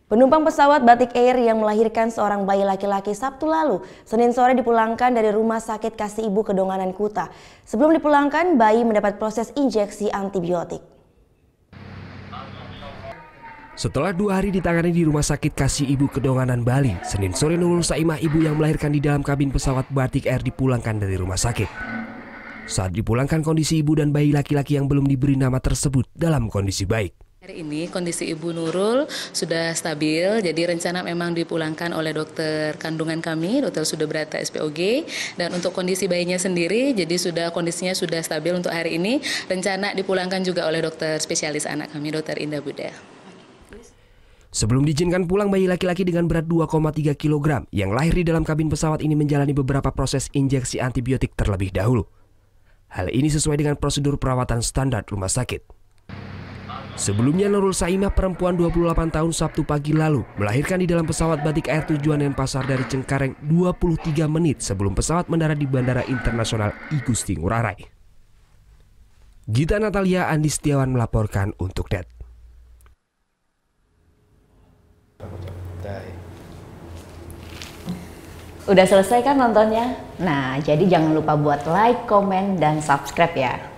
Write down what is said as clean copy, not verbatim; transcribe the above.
Penumpang pesawat Batik Air yang melahirkan seorang bayi laki-laki Sabtu lalu, Senin sore dipulangkan dari Rumah Sakit Kasih Ibu Kedonganan Kuta. Sebelum dipulangkan, bayi mendapat proses injeksi antibiotik. Setelah 2 hari ditangani di Rumah Sakit Kasih Ibu Kedonganan Bali, Senin sore Nurul Saimah, ibu yang melahirkan di dalam kabin pesawat Batik Air, dipulangkan dari rumah sakit. Saat dipulangkan, kondisi ibu dan bayi laki-laki yang belum diberi nama tersebut dalam kondisi baik. Hari ini kondisi Ibu Nurul sudah stabil, jadi rencana memang dipulangkan oleh dokter kandungan kami, Dr. Sudebrata SPOG. Dan untuk kondisi bayinya sendiri, jadi kondisinya sudah stabil untuk hari ini. Rencana dipulangkan juga oleh dokter spesialis anak kami, Dr. Indah Buda. Sebelum diizinkan pulang, bayi laki-laki dengan berat 2,3 kg yang lahir di dalam kabin pesawat ini menjalani beberapa proses injeksi antibiotik terlebih dahulu. Hal ini sesuai dengan prosedur perawatan standar rumah sakit. Sebelumnya, Nurul Saimah, perempuan 28 tahun, Sabtu pagi lalu melahirkan di dalam pesawat Batik Air tujuan Denpasar dari Cengkareng 23 menit sebelum pesawat mendarat di Bandara Internasional I Gusti Ngurah Rai. Gita Natalia, Andi Setiawan melaporkan untuk NET. Udah selesai kan nontonnya? Nah, jadi jangan lupa buat like, komen, dan subscribe ya.